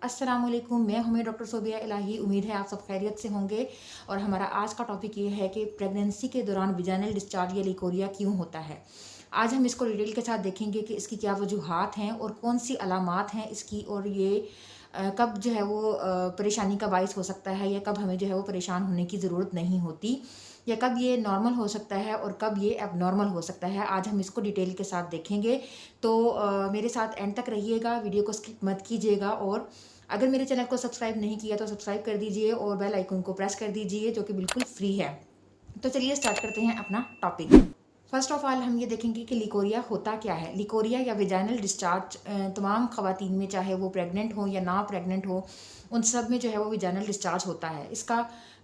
अस्सलामुअलैकुम, मैं हूं डॉक्टर सोबिया इलाही। उम्मीद है आप सब खैरियत से होंगे। और हमारा आज का टॉपिक ये है कि प्रेगनेंसी के दौरान विजाइनल डिस्चार्ज या लिकोरिया क्यों होता है। आज हम इसको डिटेल के साथ देखेंगे कि इसकी क्या वजूहात हैं और कौन सी अलामात हैं इसकी, और ये कब जो है वो परेशानी का बाइस हो सकता है, या कब हमें जो है वो परेशान होने की ज़रूरत नहीं होती, या कब ये नॉर्मल हो सकता है और कब ये एबनॉर्मल हो सकता है। आज हम इसको डिटेल के साथ देखेंगे। तो मेरे साथ एंड तक रहिएगा, वीडियो को स्किप मत कीजिएगा। और अगर मेरे चैनल को सब्सक्राइब नहीं किया तो सब्सक्राइब कर दीजिए और बेल आइकन को प्रेस कर दीजिए, जो कि बिल्कुल फ्री है। तो चलिए स्टार्ट करते हैं अपना टॉपिक। फर्स्ट ऑफ ऑल हम ये देखेंगे कि लिकोरिया होता क्या है। लिकोरिया या विजाइनल डिस्चार्ज तमाम ख़वातीन में, चाहे वो प्रेग्नेंट हो या ना प्रेग्नेंट हो, उन सब में जो है वो विजाइनल डिस्चार्ज होता है। इसका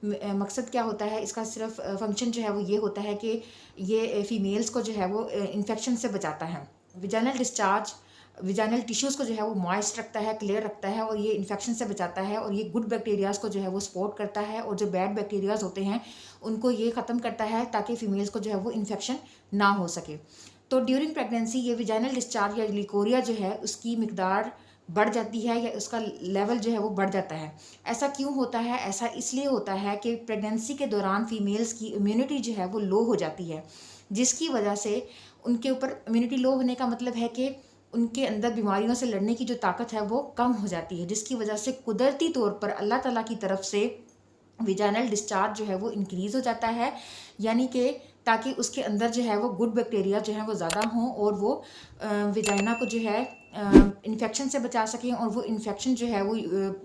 मकसद क्या होता है, इसका सिर्फ फंक्शन जो है वो ये होता है कि ये फीमेल्स को जो है वो इन्फेक्शन से बचाता है। विजाइनल डिस्चार्ज विजाइनल टिश्यूज़ को जो है वो मॉइस्ट रखता है, क्लियर रखता है, और ये इन्फेक्शन से बचाता है। और ये गुड बैक्टीरियाज़ को जो है वो सपोर्ट करता है, और जो बैड बैक्टीरियाज़ होते हैं उनको ये ख़त्म करता है, ताकि फीमेल्स को जो है वो इन्फेक्शन ना हो सके। तो ड्यूरिंग प्रेगनेंसी ये विजाइनल डिस्चार्ज या लिकोरिया जो है उसकी मिकदार बढ़ जाती है, या उसका लेवल जो है वो बढ़ जाता है। ऐसा क्यों होता है? ऐसा इसलिए होता है कि प्रेगनेंसी के दौरान फीमेल्स की इम्यूनिटी जो है वो लो हो जाती है, जिसकी वजह से उनके ऊपर इम्यूनिटी लो होने का मतलब है कि उनके अंदर बीमारियों से लड़ने की जो ताकत है वो कम हो जाती है, जिसकी वजह से कुदरती तौर पर अल्लाह ताला की तरफ से विजाइनल डिस्चार्ज जो है वो इंक्रीज़ हो जाता है। यानी कि ताकि उसके अंदर जो है वो गुड बैक्टीरिया जो है वो ज़्यादा हों, और वो विजाइना को जो है इन्फेक्शन से बचा सकें, और वो इन्फेक्शन जो है वो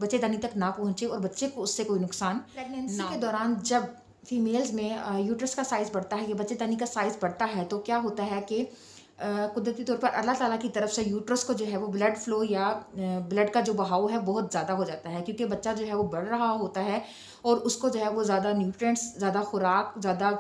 बच्चेदानी तक ना पहुँचे और बच्चे को उससे कोई नुकसान प्रेगनेंसी के दौरान जब फीमेल्स में यूट्रस का साइज़ बढ़ता है या बच्चेदानी का साइज़ बढ़ता है, तो क्या होता है कि कुदरती तौर पर अल्लाह ताला की तरफ से यूट्रस को जो है वो ब्लड फ्लो या ब्लड का जो बहाव है बहुत ज़्यादा हो जाता है, क्योंकि बच्चा जो है वो बढ़ रहा होता है और उसको जो है वो ज़्यादा न्यूट्रिएंट्स, ज़्यादा खुराक, ज़्यादा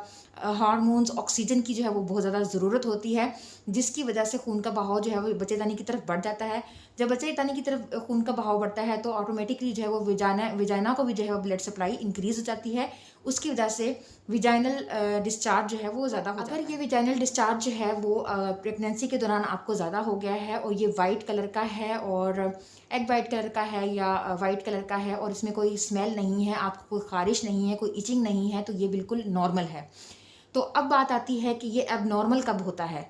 हार्मोन्स, ऑक्सीजन की जो है वो बहुत ज़्यादा ज़रूरत होती है, जिसकी वजह से खून का बहाव जो है वो बच्चेदानी की तरफ बढ़ जाता है। जब बच्चेदानी की तरफ खून का बहाव बढ़ता है तो ऑटोमेटिकली जो है वो विजाइना को भी जो है वो ब्लड सप्लाई इंक्रीज़ हो जाती है। उसकी वजह से विजाइनल डिस्चार्ज जो है वो ज़्यादा हो जाता है। अगर ये विजाइनल डिस्चार्ज जो है वो प्रेगनेंसी के दौरान आपको ज़्यादा हो गया है, और ये वाइट कलर का है, और एग वाइट कलर का है या वाइट कलर का है, और इसमें कोई स्मेल नहीं है, आपको कोई ख़ारिश नहीं है, कोई इचिंग नहीं है, तो ये बिल्कुल नॉर्मल है। तो अब बात आती है कि ये एबनॉर्मल कब होता है।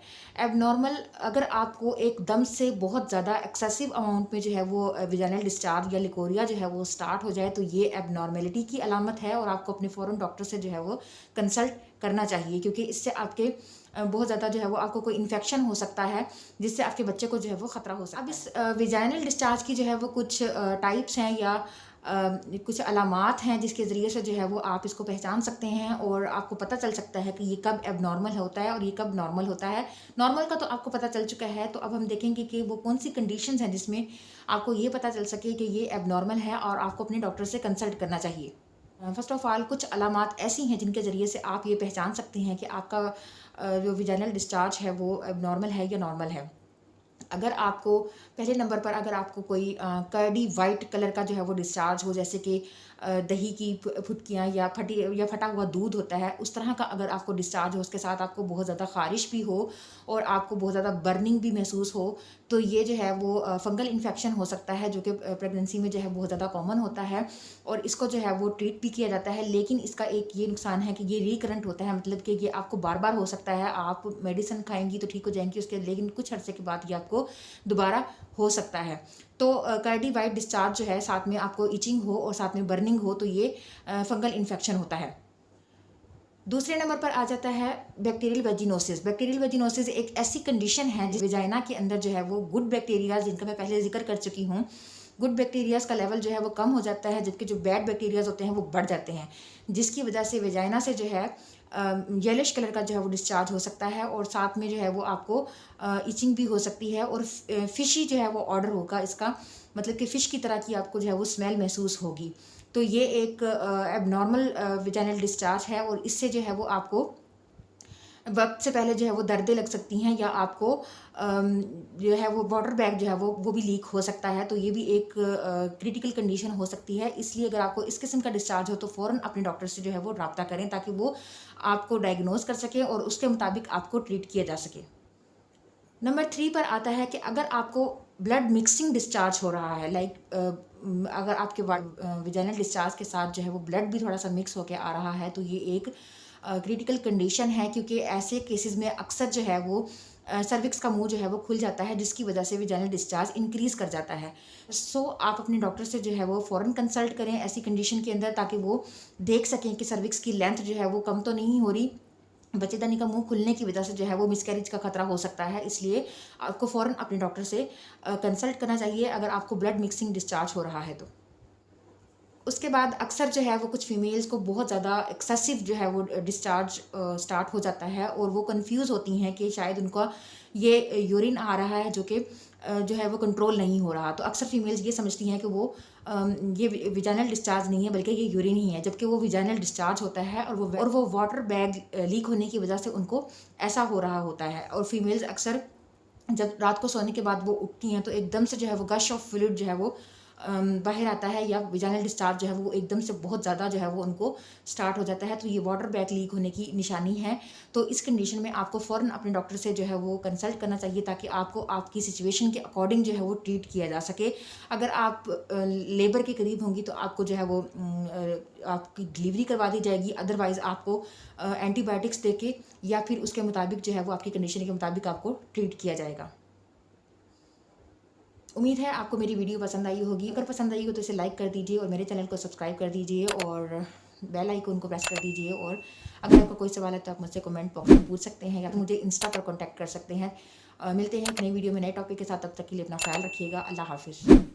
एबनॉर्मल अगर आपको एकदम से बहुत ज़्यादा एक्सेसिव अमाउंट में जो है वो विजाइनल डिस्चार्ज या लिकोरिया जो है वो स्टार्ट हो जाए, तो ये एबनॉर्मेलिटी की अलामत है, और आपको अपने फ़ौरन डॉक्टर से जो है वो कंसल्ट करना चाहिए, क्योंकि इससे आपके बहुत ज़्यादा जो है वो आपको कोई इन्फेक्शन हो सकता है, जिससे आपके बच्चे को जो है वो ख़तरा हो सकता है। अब इस विजाइनल डिस्चार्ज की जो है वो कुछ टाइप्स हैं या कुछ अलामात हैं जिसके ज़रिए से जो है वो आप इसको पहचान सकते हैं, और आपको पता चल सकता है कि ये कब एबनॉर्मल होता है और ये कब नॉर्मल होता है। नॉर्मल का तो आपको पता चल चुका है, तो अब हम देखेंगे कि वो कौन सी कंडीशंस हैं जिसमें आपको ये पता चल सके कि ये एबनॉर्मल है और आपको अपने डॉक्टर से कंसल्ट करना चाहिए। फर्स्ट ऑफ ऑल कुछ अलामात ऐसी हैं जिनके ज़रिए से आप ये पहचान सकते हैं कि आपका जो विजाइनल डिस्चार्ज है वो एबनॉर्मल है या नॉर्मल है। अगर आपको पहले नंबर पर अगर आपको कोई कर्डी वाइट कलर का जो है वो डिस्चार्ज हो, जैसे कि दही की फुटकियाँ या फटा हुआ दूध होता है, उस तरह का अगर आपको डिस्चार्ज हो, उसके साथ आपको बहुत ज़्यादा ख़ारिश भी हो और आपको बहुत ज़्यादा बर्निंग भी महसूस हो, तो ये जो है वो फंगल इन्फेक्शन हो सकता है, जो कि प्रेगनेंसी में जो है बहुत ज़्यादा कॉमन होता है, और इसको जो है वो ट्रीट भी किया जाता है। लेकिन इसका एक ये नुकसान है कि ये रिकरेंट होता है, मतलब कि ये आपको बार बार हो सकता है। आप मेडिसिन खाएंगी तो ठीक हो जाएंगी उसके, लेकिन कुछ अर्से के बाद ये आपको दोबारा हो सकता है। तो कार्डी वाइट डिस्चार्ज जो है, साथ में आपको इचिंग हो और साथ में बर्निंग हो, तो ये फंगल इन्फेक्शन होता है। दूसरे नंबर पर आ जाता है बैक्टीरियल वेजिनोसिस। बैक्टीरियल वेजिनोसिस एक ऐसी कंडीशन है जिस वेजाइना के अंदर जो है वो गुड बैक्टीरियाज, जिनका मैं पहले जिक्र कर चुकी हूँ, गुड बैक्टीरियाज का लेवल जो है वो कम हो जाता है, जबकि जो बैड बैक्टीरियाज होते हैं वो बढ़ जाते हैं, जिसकी वजह से वेजाइना से जो है येलिश कलर का जो है वो डिस्चार्ज हो सकता है, और साथ में जो है वो आपको इचिंग भी हो सकती है, और फिशी जो है वो ऑर्डर होगा इसका, मतलब कि फ़िश की तरह की आपको जो है वो स्मेल महसूस होगी। तो ये एक एबनॉर्मल विजाइनल डिस्चार्ज है, और इससे जो है वो आपको वक्त से पहले जो है वो दर्दें लग सकती हैं, या आपको जो है वो वाटर बैग जो है वो भी लीक हो सकता है। तो ये भी एक क्रिटिकल कंडीशन हो सकती है। इसलिए अगर आपको इस किस्म का डिस्चार्ज हो तो फ़ौरन अपने डॉक्टर से जो है वो रब्ता करें, ताकि वो आपको डायग्नोज कर सके और उसके मुताबिक आपको ट्रीट किया जा सके। नंबर 3 पर आता है कि अगर आपको ब्लड मिक्सिंग डिस्चार्ज हो रहा है, लाइक अगर आपके विजाइनल डिस्चार्ज के साथ जो है वो ब्लड भी थोड़ा सा मिक्स होकर आ रहा है तो ये एक क्रिटिकल कंडीशन है, क्योंकि ऐसे केसेस में अक्सर जो है वो सर्विक्स का मुंह जो है वो खुल जाता है, जिसकी वजह से विजाइनल डिस्चार्ज इंक्रीज़ कर जाता है। सो आप अपने डॉक्टर से जो है वो फ़ौरन कंसल्ट करें ऐसी कंडीशन के अंदर, ताकि वो देख सकें कि सर्विक्स की लेंथ जो है वो कम तो नहीं हो रही। बच्चेदानी का मुंह खुलने की वजह से जो है वो मिसकैरेज का खतरा हो सकता है, इसलिए आपको फ़ौरन अपने डॉक्टर से कंसल्ट करना चाहिए अगर आपको ब्लड मिक्सिंग डिस्चार्ज हो रहा है तो। उसके बाद अक्सर जो है वो कुछ फीमेल्स को बहुत ज़्यादा एक्सेसिव जो है वो डिस्चार्ज स्टार्ट हो जाता है, और वो कंफ्यूज होती हैं कि शायद उनका ये यूरिन आ रहा है जो कि जो है वो कंट्रोल नहीं हो रहा। तो अक्सर फीमेल्स ये समझती हैं कि वो ये विजाइनल डिस्चार्ज नहीं है बल्कि ये यूरिन ही है, जबकि वो विजाइनल डिस्चार्ज होता है, और वो वाटर बैग लीक होने की वजह से उनको ऐसा हो रहा होता है। और फीमेल्स अक्सर जब रात को सोने के बाद वो उठती हैं तो एकदम से जो है वो गश ऑफ फ्लूइड जो है वो बाहर आता है, या विजाइनल डिस्चार्ज जो है वो एकदम से बहुत ज़्यादा जो है वो उनको स्टार्ट हो जाता है, तो ये वाटर बैग लीक होने की निशानी है। तो इस कंडीशन में आपको फ़ौरन अपने डॉक्टर से जो है वो कंसल्ट करना चाहिए, ताकि आपको आपकी सिचुएशन के अकॉर्डिंग जो है वो ट्रीट किया जा सके। अगर आप लेबर के करीब होंगी तो आपको जो है वो आपकी डिलीवरी करवा दी जाएगी, अदरवाइज़ आपको एंटीबायोटिक्स दे के या फिर उसके मुताबिक जो है वो आपकी कंडीशन के मुताबिक आपको ट्रीट किया जाएगा। उम्मीद है आपको मेरी वीडियो पसंद आई होगी। अगर पसंद आई हो तो इसे लाइक कर दीजिए और मेरे चैनल को सब्सक्राइब कर दीजिए और बेल आइकन को प्रेस कर दीजिए। और अगर आपका कोई सवाल है तो आप मुझसे कमेंट बॉक्स में पूछ सकते हैं, या फिर मुझे इंस्टा पर कॉन्टैक्ट कर सकते हैं। मिलते हैं एक नई वीडियो में नए टॉपिक के साथ, तब तक के लिए अपना ख्याल रखिएगा। अल्लाह हाफिज़।